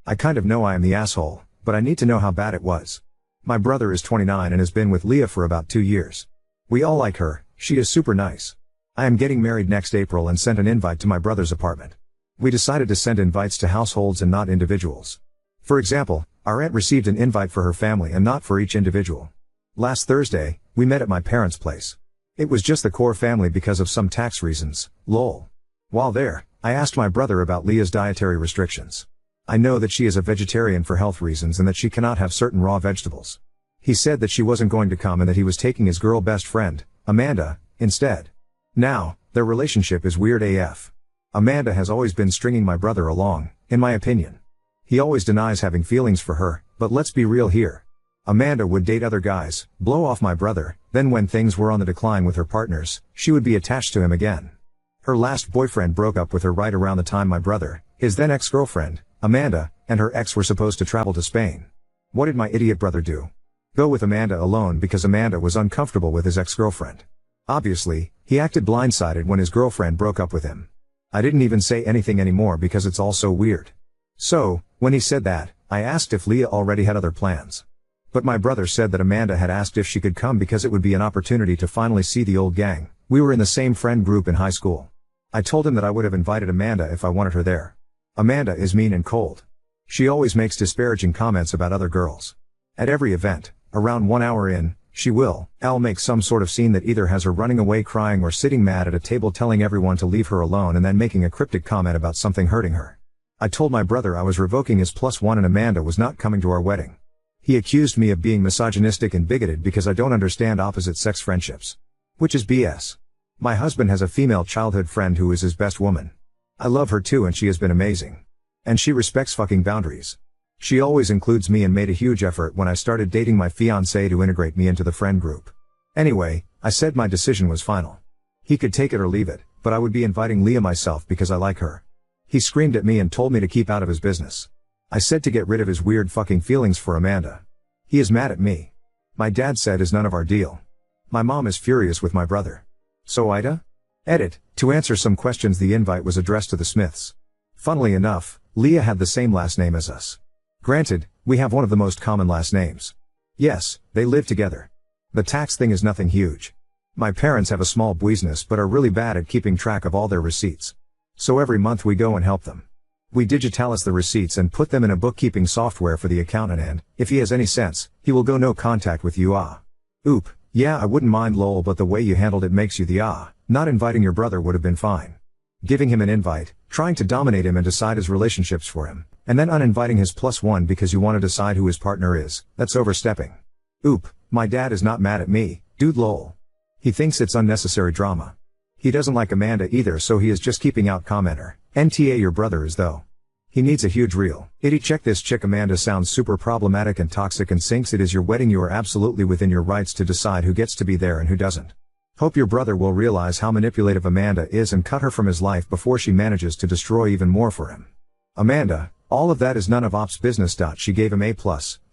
I kind of know I am the asshole, but I need to know how bad it was. My brother is 29 and has been with Leah for about 2 years. We all like her, she is super nice. I am getting married next April and sent an invite to my brother's apartment. We decided to send invites to households and not individuals. For example, our aunt received an invite for her family and not for each individual. Last Thursday, we met at my parents' place. It was just the core family because of some tax reasons, lol. While there, I asked my brother about Leah's dietary restrictions. I know that she is a vegetarian for health reasons and that she cannot have certain raw vegetables. He said that she wasn't going to come and that he was taking his girl best friend, Amanda, instead. Now, their relationship is weird AF. Amanda has always been stringing my brother along, in my opinion. He always denies having feelings for her, but let's be real here. Amanda would date other guys, blow off my brother, then when things were on the decline with her partners, she would be attached to him again. Her last boyfriend broke up with her right around the time my brother, his then ex-girlfriend, Amanda, and her ex were supposed to travel to Spain. What did my idiot brother do? Go with Amanda alone because Amanda was uncomfortable with his ex-girlfriend. Obviously, he acted blindsided when his girlfriend broke up with him. I didn't even say anything anymore because it's all so weird. So, when he said that, I asked if Leah already had other plans. But my brother said that Amanda had asked if she could come because it would be an opportunity to finally see the old gang. We were in the same friend group in high school. I told him that I would have invited Amanda if I wanted her there. Amanda is mean and cold. She always makes disparaging comments about other girls. At every event, around 1 hour in, she will, make some sort of scene that either has her running away crying or sitting mad at a table telling everyone to leave her alone and then making a cryptic comment about something hurting her. I told my brother I was revoking his +1 and Amanda was not coming to our wedding. He accused me of being misogynistic and bigoted because I don't understand opposite-sex friendships. Which is BS. My husband has a female childhood friend who is his best woman. I love her too and she has been amazing. And she respects fucking boundaries. She always includes me and made a huge effort when I started dating my fiancé to integrate me into the friend group. Anyway, I said my decision was final. He could take it or leave it, but I would be inviting Leah myself because I like her. He screamed at me and told me to keep out of his business. I said to get rid of his weird fucking feelings for Amanda. He is mad at me. My dad said is none of our deal. My mom is furious with my brother. So Ida? Edit, to answer some questions the invite was addressed to the Smiths. Funnily enough, Leah had the same last name as us. Granted, we have one of the most common last names. Yes, they live together. The tax thing is nothing huge. My parents have a small business but are really bad at keeping track of all their receipts. So every month we go and help them. We digitalize the receipts and put them in a bookkeeping software for the accountant and, if he has any sense, he will go no contact with you. Oop, yeah I wouldn't mind lol but the way you handled it makes you the not inviting your brother would have been fine. Giving him an invite, trying to dominate him and decide his relationships for him, and then uninviting his +1 because you want to decide who his partner is, that's overstepping. Oop, my dad is not mad at me, dude lol. He thinks it's unnecessary drama. He doesn't like Amanda either so he is just keeping out commenter. NTA your brother is though. He needs a huge reel. Itty check this chick Amanda sounds super problematic and toxic and sinks it is your wedding you are absolutely within your rights to decide who gets to be there and who doesn't. Hope your brother will realize how manipulative Amanda is and cut her from his life before she manages to destroy even more for him. Amanda, all of that is none of Op's business. She gave him A+,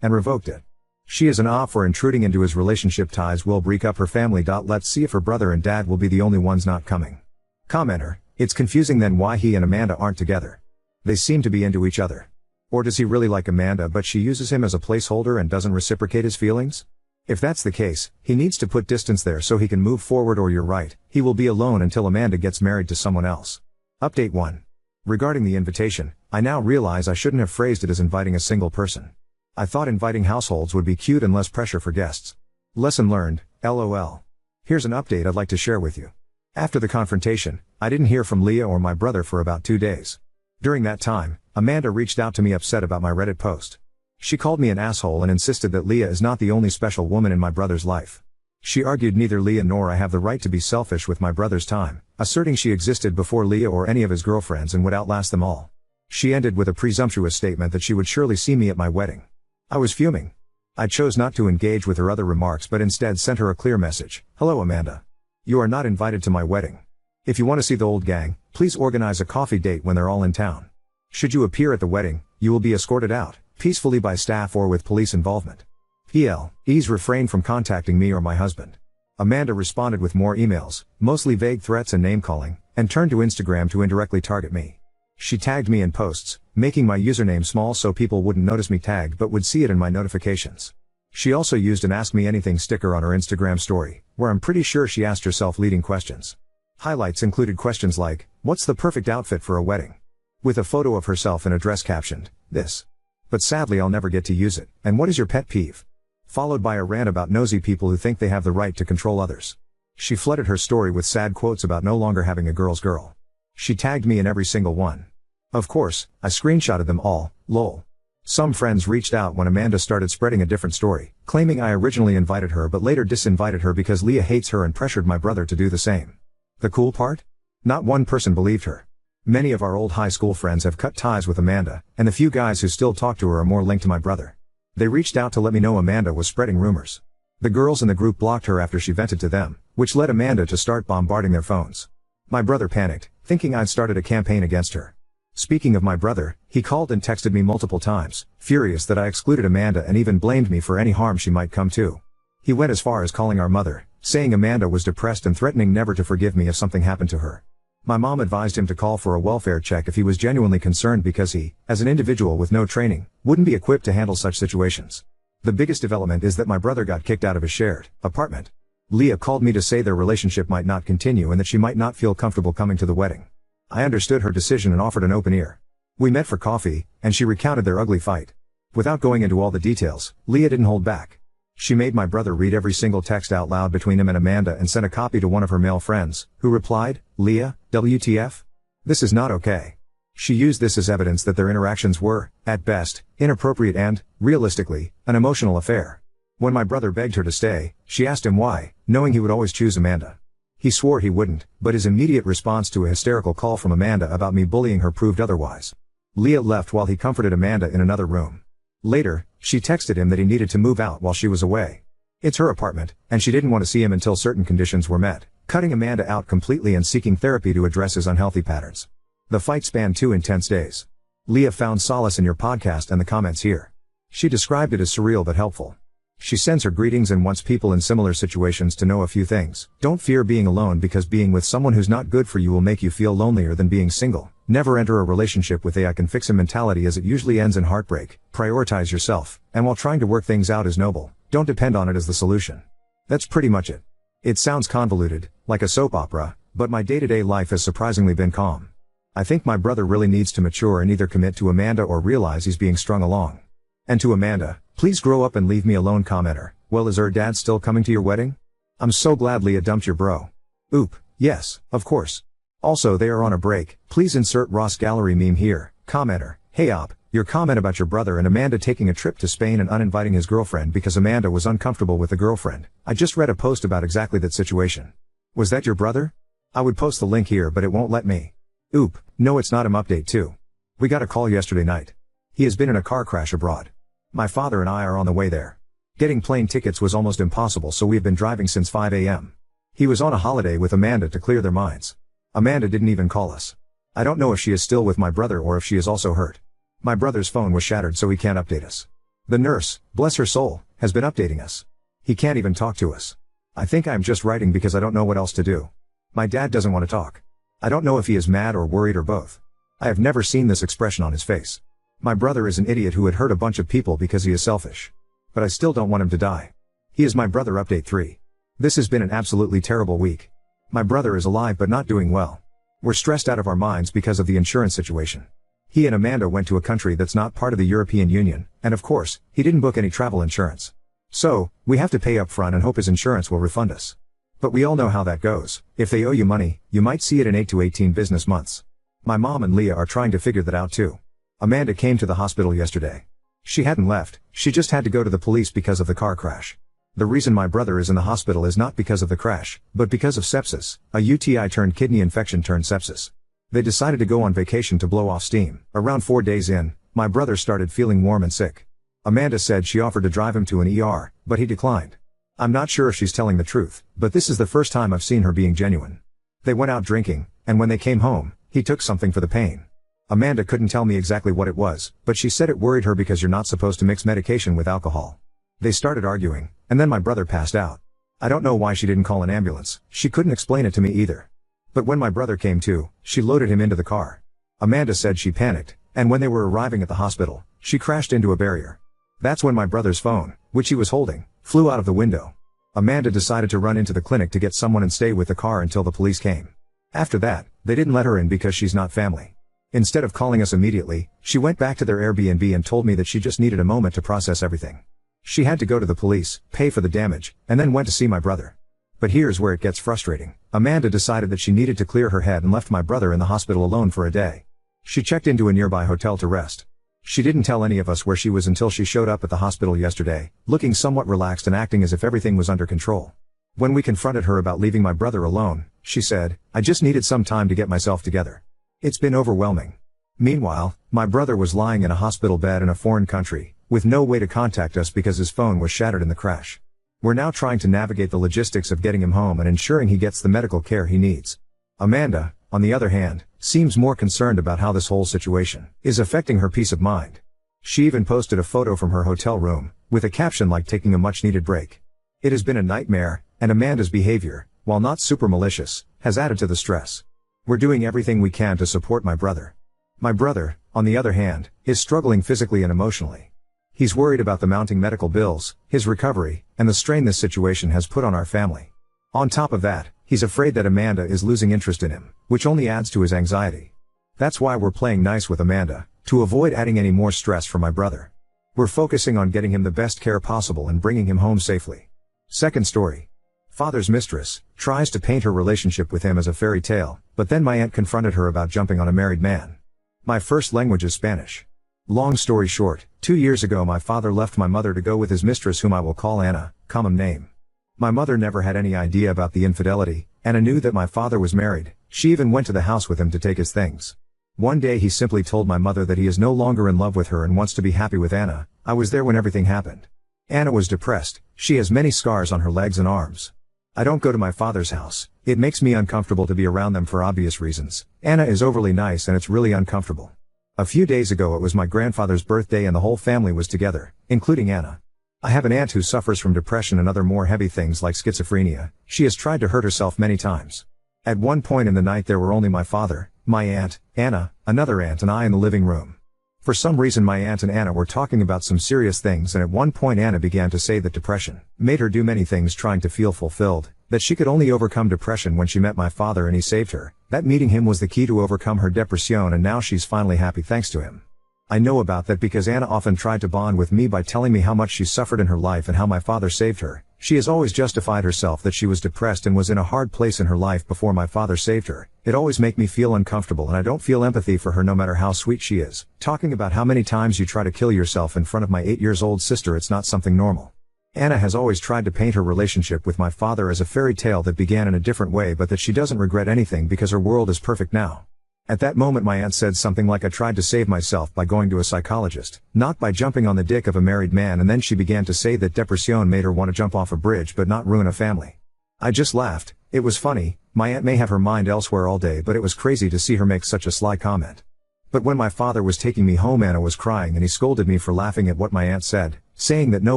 and revoked it. She is an for intruding into his relationship ties will break up her family. Let's see if her brother and dad will be the only ones not coming. Commenter, it's confusing then why he and Amanda aren't together. They seem to be into each other. Or does he really like Amanda but she uses him as a placeholder and doesn't reciprocate his feelings? If that's the case, he needs to put distance there so he can move forward or you're right, he will be alone until Amanda gets married to someone else. Update 1. Regarding the invitation, I now realize I shouldn't have phrased it as inviting a single person. I thought inviting households would be cute and less pressure for guests. Lesson learned, LOL. Here's an update I'd like to share with you. After the confrontation, I didn't hear from Leah or my brother for about 2 days. During that time, Amanda reached out to me upset about my Reddit post. She called me an asshole and insisted that Leah is not the only special woman in my brother's life. She argued neither Leah nor I have the right to be selfish with my brother's time, asserting she existed before Leah or any of his girlfriends and would outlast them all. She ended with a presumptuous statement that she would surely see me at my wedding. I was fuming. I chose not to engage with her other remarks but instead sent her a clear message. Hello Amanda. You are not invited to my wedding. If you want to see the old gang, please organize a coffee date when they're all in town. Should you appear at the wedding, you will be escorted out, peacefully by staff or with police involvement. Please refrain from contacting me or my husband. Amanda responded with more emails, mostly vague threats and name-calling, and turned to Instagram to indirectly target me. She tagged me in posts, making my username small so people wouldn't notice me tagged but would see it in my notifications. She also used an Ask Me Anything sticker on her Instagram story, where I'm pretty sure she asked herself leading questions. Highlights included questions like, "What's the perfect outfit for a wedding?" with a photo of herself in a dress captioned, "This. But sadly I'll never get to use it, and what is your pet peeve?" Followed by a rant about nosy people who think they have the right to control others. She flooded her story with sad quotes about no longer having a girl's girl. She tagged me in every single one. Of course, I screenshotted them all, lol. Some friends reached out when Amanda started spreading a different story, claiming I originally invited her but later disinvited her because Leah hates her and pressured my brother to do the same. The cool part? Not one person believed her. Many of our old high school friends have cut ties with Amanda, and the few guys who still talk to her are more linked to my brother. They reached out to let me know Amanda was spreading rumors. The girls in the group blocked her after she vented to them, which led Amanda to start bombarding their phones. My brother panicked, thinking I'd started a campaign against her. Speaking of my brother, he called and texted me multiple times, furious that I excluded Amanda and even blamed me for any harm she might come to. He went as far as calling our mother, saying Amanda was depressed and threatening never to forgive me if something happened to her. My mom advised him to call for a welfare check if he was genuinely concerned because he, as an individual with no training, wouldn't be equipped to handle such situations. The biggest development is that my brother got kicked out of his shared apartment. Leah called me to say their relationship might not continue and that she might not feel comfortable coming to the wedding. I understood her decision and offered an open ear. We met for coffee, and she recounted their ugly fight. Without going into all the details, Leah didn't hold back. She made my brother read every single text out loud between him and Amanda and sent a copy to one of her male friends, who replied, "Leah, WTF? This is not okay." She used this as evidence that their interactions were, at best, inappropriate and, realistically, an emotional affair. When my brother begged her to stay, she asked him why, knowing he would always choose Amanda. He swore he wouldn't, but his immediate response to a hysterical call from Amanda about me bullying her proved otherwise. Leah left while he comforted Amanda in another room. Later, she texted him that he needed to move out while she was away. It's her apartment, and she didn't want to see him until certain conditions were met, cutting Amanda out completely and seeking therapy to address his unhealthy patterns. The fight spanned 2 intense days. Leah found solace in your podcast and the comments here. She described it as surreal but helpful. She sends her greetings and wants people in similar situations to know a few things. Don't fear being alone because being with someone who's not good for you will make you feel lonelier than being single. Never enter a relationship with a "I can fix him" mentality as it usually ends in heartbreak. Prioritize yourself, and while trying to work things out is noble, don't depend on it as the solution. That's pretty much it. It sounds convoluted, like a soap opera, but my day-to-day life has surprisingly been calm. I think my brother really needs to mature and either commit to Amanda or realize he's being strung along. And to Amanda, please grow up and leave me alone. Commenter, well, is her dad still coming to your wedding? I'm so glad Leah dumped your bro. Oop, yes, of course. Also they are on a break, please insert Ross Gallery meme here. Commenter, hey op, your comment about your brother and Amanda taking a trip to Spain and uninviting his girlfriend because Amanda was uncomfortable with the girlfriend. I just read a post about exactly that situation. Was that your brother? I would post the link here but it won't let me. Oop, no it's not him. Update 2. We got a call yesterday night. He has been in a car crash abroad. My father and I are on the way there. Getting plane tickets was almost impossible so we have been driving since 5 a.m. He was on a holiday with Amanda to clear their minds. Amanda didn't even call us. I don't know if she is still with my brother or if she is also hurt. My brother's phone was shattered so he can't update us. The nurse, bless her soul, has been updating us. He can't even talk to us. I think I'm just writing because I don't know what else to do. My dad doesn't want to talk. I don't know if he is mad or worried or both. I have never seen this expression on his face. My brother is an idiot who had hurt a bunch of people because he is selfish. But I still don't want him to die. He is my brother. Update 3. This has been an absolutely terrible week. My brother is alive but not doing well. We're stressed out of our minds because of the insurance situation. He and Amanda went to a country that's not part of the European Union, and of course, he didn't book any travel insurance. So, we have to pay up front and hope his insurance will refund us. But we all know how that goes. If they owe you money, you might see it in 8 to 18 business months. My mom and Leah are trying to figure that out too. Amanda came to the hospital yesterday. She hadn't left, she just had to go to the police because of the car crash. The reason my brother is in the hospital is not because of the crash, but because of sepsis, a UTI turned kidney infection turned sepsis. They decided to go on vacation to blow off steam. Around 4 days in, my brother started feeling warm and sick. Amanda said she offered to drive him to an ER, but he declined. I'm not sure if she's telling the truth, but this is the first time I've seen her being genuine. They went out drinking, and when they came home, he took something for the pain. Amanda couldn't tell me exactly what it was, but she said it worried her because you're not supposed to mix medication with alcohol. They started arguing, and then my brother passed out. I don't know why she didn't call an ambulance, she couldn't explain it to me either. But when my brother came to, she loaded him into the car. Amanda said she panicked, and when they were arriving at the hospital, she crashed into a barrier. That's when my brother's phone, which he was holding, flew out of the window. Amanda decided to run into the clinic to get someone and stay with the car until the police came. After that, they didn't let her in because she's not family. Instead of calling us immediately, she went back to their Airbnb and told me that she just needed a moment to process everything. She had to go to the police, pay for the damage, and then went to see my brother. But here's where it gets frustrating. Amanda decided that she needed to clear her head and left my brother in the hospital alone for a day. She checked into a nearby hotel to rest. She didn't tell any of us where she was until she showed up at the hospital yesterday, looking somewhat relaxed and acting as if everything was under control. When we confronted her about leaving my brother alone, she said, "I just needed some time to get myself together. It's been overwhelming." Meanwhile, my brother was lying in a hospital bed in a foreign country, with no way to contact us because his phone was shattered in the crash. We're now trying to navigate the logistics of getting him home and ensuring he gets the medical care he needs. Amanda, on the other hand, seems more concerned about how this whole situation is affecting her peace of mind. She even posted a photo from her hotel room, with a caption like taking a much-needed break. It has been a nightmare, and Amanda's behavior, while not super malicious, has added to the stress. We're doing everything we can to support my brother. My brother, on the other hand, is struggling physically and emotionally. He's worried about the mounting medical bills, his recovery, and the strain this situation has put on our family. On top of that, he's afraid that Amanda is losing interest in him, which only adds to his anxiety. That's why we're playing nice with Amanda, to avoid adding any more stress for my brother. We're focusing on getting him the best care possible and bringing him home safely. Second story. Father's mistress tries to paint her relationship with him as a fairy tale, but then my aunt confronted her about jumping on a married man. My first language is Spanish. Long story short, 2 years ago my father left my mother to go with his mistress, whom I will call Anna, common name. My mother never had any idea about the infidelity. Anna knew that my father was married. She even went to the house with him to take his things. One day he simply told my mother that he is no longer in love with her and wants to be happy with Anna. I was there when everything happened. Anna was depressed. She has many scars on her legs and arms. I don't go to my father's house. It makes me uncomfortable to be around them for obvious reasons. Anna is overly nice and it's really uncomfortable. A few days ago it was my grandfather's birthday and the whole family was together, including Anna. I have an aunt who suffers from depression and other more heavy things like schizophrenia. She has tried to hurt herself many times. At one point in the night there were only my father, my aunt, Anna, another aunt and I in the living room. For some reason my aunt and Anna were talking about some serious things, and at one point Anna began to say that depression made her do many things trying to feel fulfilled, that she could only overcome depression when she met my father and he saved her, that meeting him was the key to overcome her depression, and now she's finally happy thanks to him. I know about that because Anna often tried to bond with me by telling me how much she suffered in her life and how my father saved her. She has always justified herself that she was depressed and was in a hard place in her life before my father saved her. It always makes me feel uncomfortable and I don't feel empathy for her no matter how sweet she is. Talking about how many times you try to kill yourself in front of my 8-year-old sister, it's not something normal. Anna has always tried to paint her relationship with my father as a fairy tale that began in a different way, but that she doesn't regret anything because her world is perfect now. At that moment my aunt said something like, "I tried to save myself by going to a psychologist, not by jumping on the dick of a married man," and then she began to say that depression made her want to jump off a bridge but not ruin a family. I just laughed. It was funny. My aunt may have her mind elsewhere all day, but it was crazy to see her make such a sly comment. But when my father was taking me home Anna was crying and he scolded me for laughing at what my aunt said, saying that no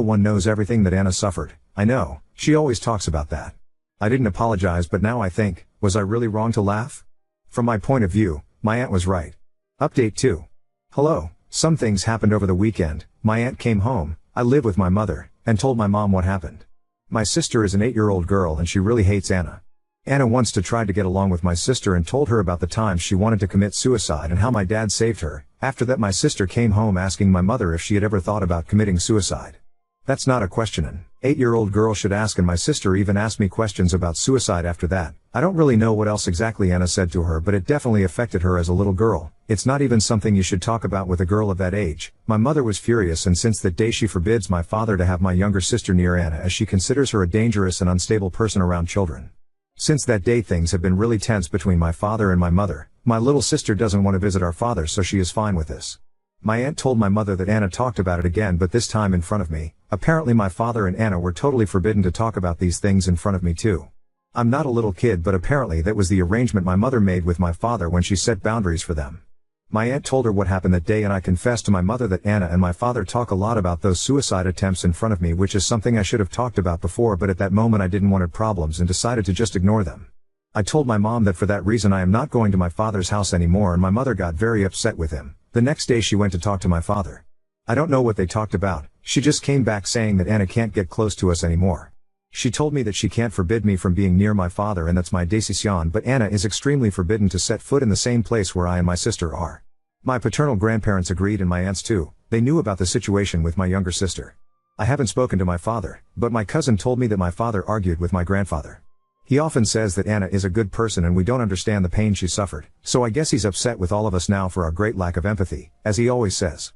one knows everything that Anna suffered. I know, she always talks about that. I didn't apologize, but now I think, was I really wrong to laugh? From my point of view, my aunt was right. Update 2. Hello, some things happened over the weekend. My aunt came home, I live with my mother, and told my mom what happened. My sister is an 8-year-old girl and she really hates Anna. Anna wants to try to get along with my sister and told her about the time she wanted to commit suicide and how my dad saved her. After that my sister came home asking my mother if she had ever thought about committing suicide. That's not a question an 8-year-old girl should ask, and my sister even asked me questions about suicide after that. I don't really know what else exactly Anna said to her, but it definitely affected her as a little girl. It's not even something you should talk about with a girl of that age. My mother was furious, and since that day she forbids my father to have my younger sister near Anna as she considers her a dangerous and unstable person around children. Since that day things have been really tense between my father and my mother. My little sister doesn't want to visit our father, so she is fine with this. My aunt told my mother that Anna talked about it again, but this time in front of me. Apparently my father and Anna were totally forbidden to talk about these things in front of me too. I'm not a little kid, but apparently that was the arrangement my mother made with my father when she set boundaries for them. My aunt told her what happened that day, and I confessed to my mother that Anna and my father talk a lot about those suicide attempts in front of me, which is something I should have talked about before, but at that moment I didn't want problems and decided to just ignore them. I told my mom that for that reason I am not going to my father's house anymore, and my mother got very upset with him. The next day she went to talk to my father. I don't know what they talked about, she just came back saying that Anna can't get close to us anymore. She told me that she can't forbid me from being near my father and that's my decision, but Anna is extremely forbidden to set foot in the same place where I and my sister are. My paternal grandparents agreed and my aunts too. They knew about the situation with my younger sister. I haven't spoken to my father, but my cousin told me that my father argued with my grandfather. He often says that Anna is a good person and we don't understand the pain she suffered, so I guess he's upset with all of us now for our great lack of empathy, as he always says.